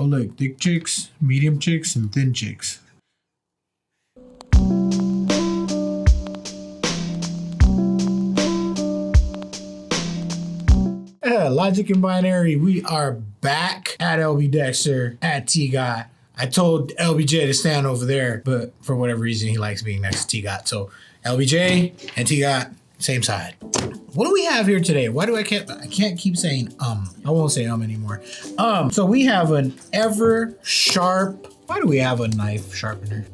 Oh look, thick chicks, medium chicks, and thin chicks. Logic and binary, we are back at LB Dexter at T-Got. I told LBJ to stand over there, but for whatever reason, he likes being next to T-Got. So LBJ and T-Got, same side. What do we have here today? Why do I can't keep saying I won't say anymore. So we have an ever sharp. Why do we have a knife sharpener?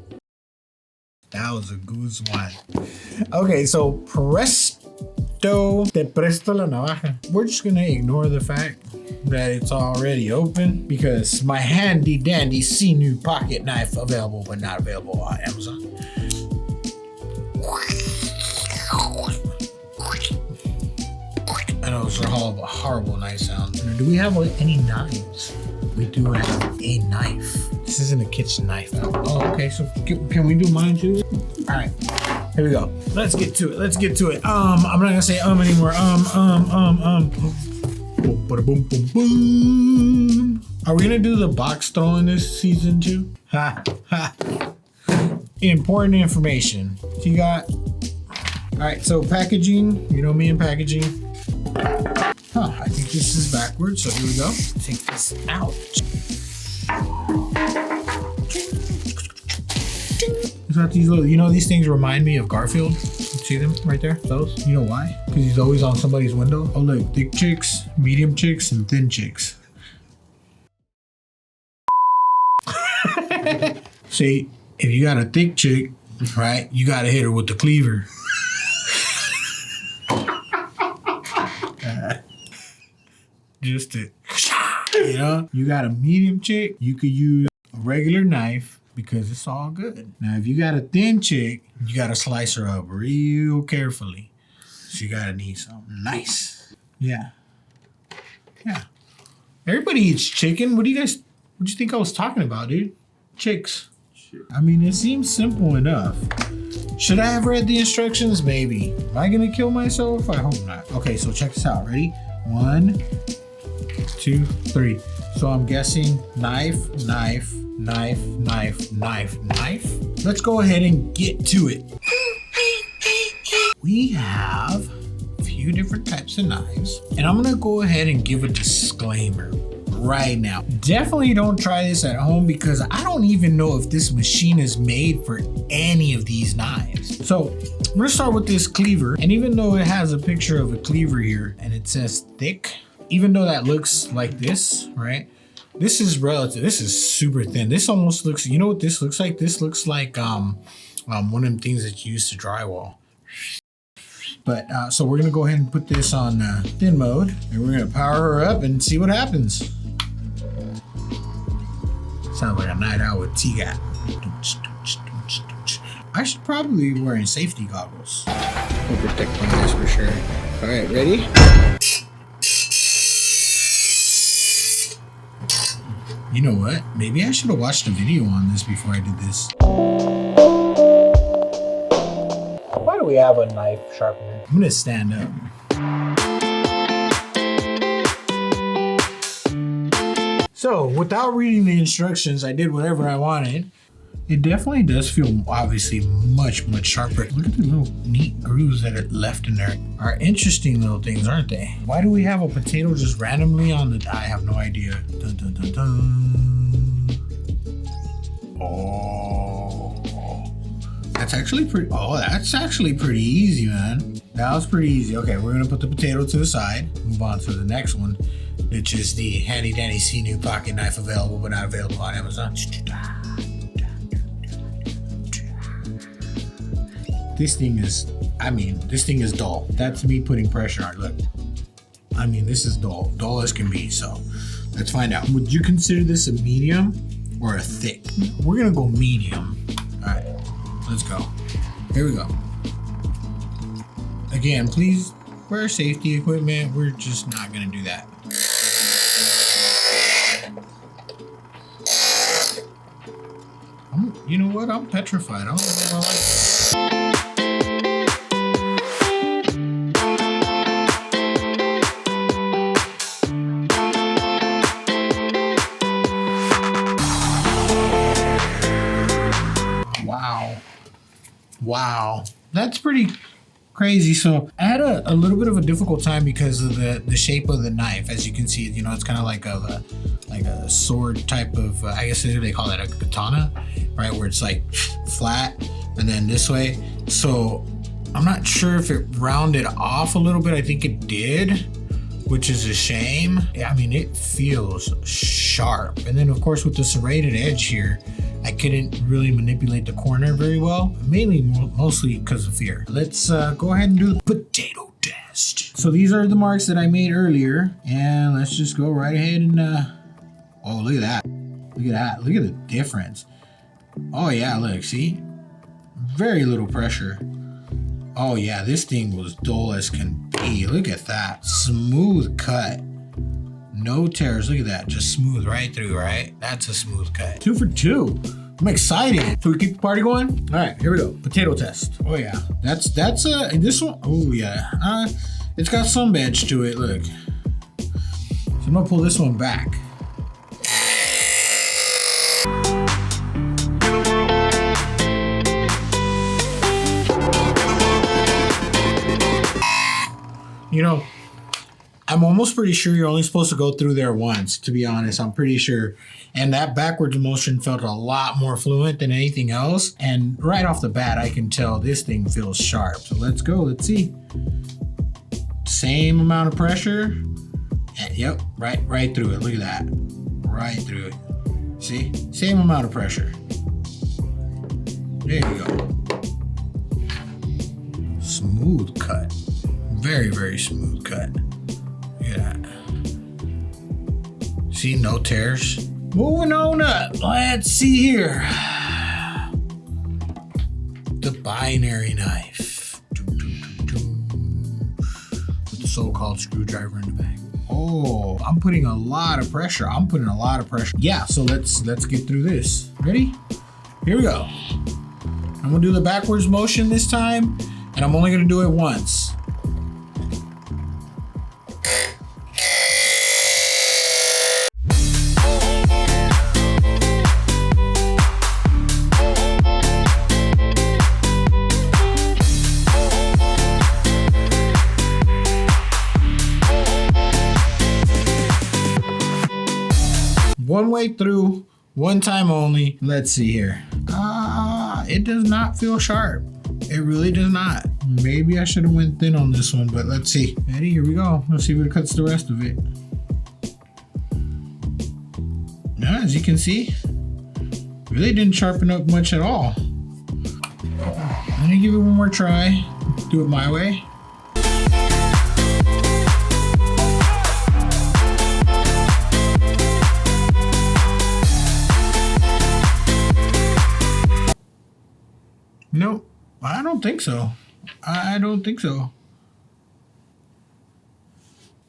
That was a goose one. Okay, so Presto la navaja. We're just gonna ignore the fact that it's already open because my handy dandy Sinew pocket knife available but not available on Amazon. I know it's a horrible knife sound. Do we have any knives? We do have a knife. This isn't a kitchen knife. Oh, okay. So can we do mine too? All right. Here we go. Let's get to it. I'm not gonna say anymore. Boom, boom, boom. Are we gonna do the box throwing this season too? Ha ha. Important information. You got. All right. So packaging. You know me and packaging. Huh. I think this is backwards. So here we go. Take this out. It's got these little, these things remind me of Garfield. See them right there? Those? You know why? Because he's always on somebody's window. Oh look, thick chicks, medium chicks, and thin chicks. See, if you got a thick chick, right, you gotta hit her with the cleaver. Just to, you got a medium chick, you could use a regular knife because it's all good. Now, if you got a thin chick, you gotta slice her up real carefully. So you gotta need something nice. Yeah. Everybody eats chicken. What do you think I was talking about, dude? Chicks. I mean, it seems simple enough. Should I have read the instructions? Maybe. Am I gonna kill myself? I hope not. Okay, so check this out. Ready? 1, 2, 3. So I'm guessing knife, knife, knife, knife, knife, knife. Let's go ahead and get to it. We have a few different types of knives, and I'm gonna go ahead and give a disclaimer right now. Definitely don't try this at home because I don't even know if this machine is made for any of these knives. So I'm gonna start with this cleaver, and even though it has a picture of a cleaver here and it says thick, even though that looks like this, right? This is relative. This is super thin. This almost looks, you know what this looks like? This looks like one of them things that you use to drywall. But so we're gonna go ahead and put this on thin mode, and we're gonna power her up and see what happens. Sounds like a night out with T-Got. I should probably be wearing safety goggles. Will protect my eyes for sure. All right, ready? You know what? Maybe I should have watched a video on this before I did this. Why do we have a knife sharpener? I'm gonna stand up. So, without reading the instructions, I did whatever I wanted. It definitely does feel obviously much, much sharper. Look at the little neat grooves that are left in there. Are interesting little things, aren't they? Why do we have a potato just randomly on the, I have no idea. Dun, dun, dun, dun. Oh, that's actually pretty easy, man. That was pretty easy. Okay, we're gonna put the potato to the side, move on to the next one, which is the handy dandy Sinew pocket knife available but not available on Amazon. This thing is dull. That's me putting pressure on it. Look, I mean, this is dull as can be. So let's find out. Would you consider this a medium or a thick? We're gonna go medium. All right, let's go. Here we go. Again, please wear safety equipment. We're just not gonna do that. You know what? I'm petrified. I don't know if I like this. Wow, that's pretty crazy. So I had a little bit of a difficult time because of the shape of the knife. As you can see, you know, it's kind of like a sword type of, I guess they call that a katana, right? Where it's like flat and then this way. So I'm not sure if it rounded off a little bit. I think it did, which is a shame. I mean, it feels sharp. And then of course with the serrated edge here, I couldn't really manipulate the corner very well, mostly because of fear. Let's go ahead and do the potato test. So these are the marks that I made earlier, and let's just go right ahead and, oh, look at that. Look at that, look at the difference. Oh yeah, look, see? Very little pressure. Oh yeah, this thing was dull as can be. Look at that, smooth cut. No tears, look at that, just smooth right through, right? That's a smooth cut. 2 for 2. I'm excited. So we keep the party going? All right, here we go. Potato test. Oh yeah, that's this one. Oh yeah, it's got some edge to it, look. So I'm gonna pull this one back. You know, I'm almost pretty sure you're only supposed to go through there once, to be honest. I'm pretty sure. And that backwards motion felt a lot more fluent than anything else. And right off the bat, I can tell this thing feels sharp. So let's go, let's see. Same amount of pressure. And yep, right through it, look at that. Right through it. See, same amount of pressure. There you go. Smooth cut. Very, very smooth cut. Look at that. See, no tears. Moving on up. Let's see here. The binary knife. With the so-called screwdriver in the back. Oh, I'm putting a lot of pressure. Yeah, so let's get through this. Ready? Here we go. I'm gonna do the backwards motion this time, and I'm only gonna do it once. One way through, one time only. Let's see here. It does not feel sharp. It really does not. Maybe I should have went thin on this one, but let's see. Ready? Here we go. Let's see if it cuts the rest of it. Now, as you can see, really didn't sharpen up much at all. I'm gonna give it one more try. Do it my way. Nope, I don't think so. I don't think so.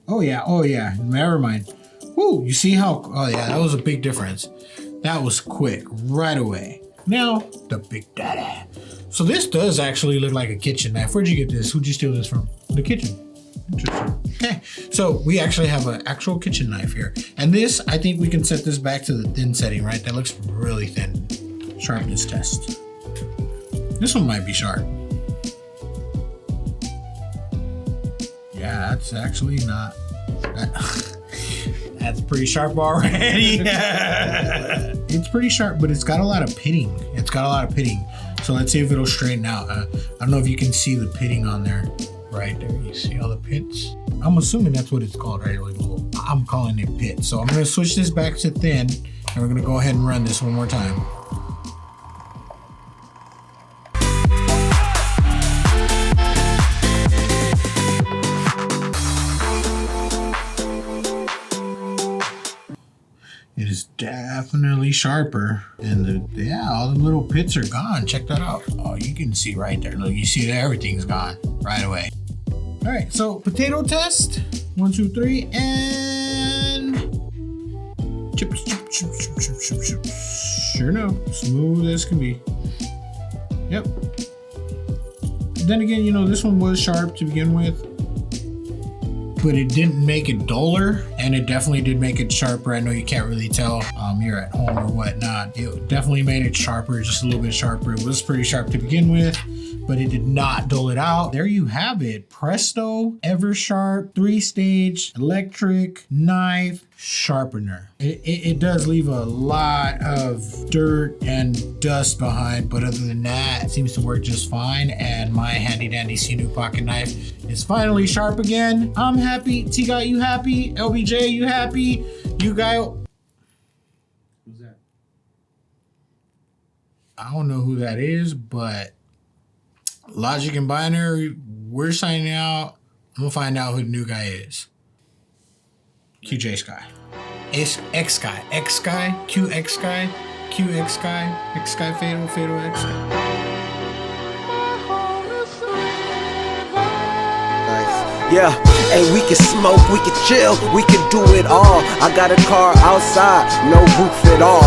Oh yeah, never mind. Woo, you see how, oh yeah, that was a big difference. That was quick, right away. Now, the Big Daddy. So this does actually look like a kitchen knife. Where'd you get this? Who'd you steal this from? The kitchen. Interesting. Okay, so we actually have an actual kitchen knife here. And this, I think we can set this back to the thin setting, right? That looks really thin. Sharpness test. This one might be sharp. Yeah, that's actually not. That's pretty sharp already. It's pretty sharp, but it's got a lot of pitting. So let's see if it'll straighten out. I don't know if you can see the pitting on there. Right there, you see all the pits? I'm assuming that's what it's called, right? Like I'm calling it pit. So I'm gonna switch this back to thin, and we're gonna go ahead and run this one more time. It is definitely sharper, and all the little pits are gone. Check that out. Oh, you can see right there. Look, you see that everything's gone right away. All right, so potato test. 1, 2, 3, and chips. Sure enough, smooth as can be. Yep. Then again, you know, this one was sharp to begin with, but it didn't make it duller, and it definitely did make it sharper. I know you can't really tell, you're at home or whatnot. It definitely made it sharper, just a little bit sharper. It was pretty sharp to begin with, but it did not dull it out. There you have it. Presto, Eversharp, 3-stage, electric, knife, sharpener. It does leave a lot of dirt and dust behind, but other than that, it seems to work just fine. And my handy dandy Sinew pocket knife is finally sharp again. I'm happy. T-Got, you happy? LBJ, you happy? You guys. Who's that? I don't know who that is, but Logic and Binary, we're signing out. I'm gonna find out who the new guy is. QJ Sky. It's X Sky. X Sky. QX Sky. QX Sky. X Sky Fatal. Fatal X Sky. Yeah, and we can smoke, we can chill, we can do it all. I got a car outside, no roof at all.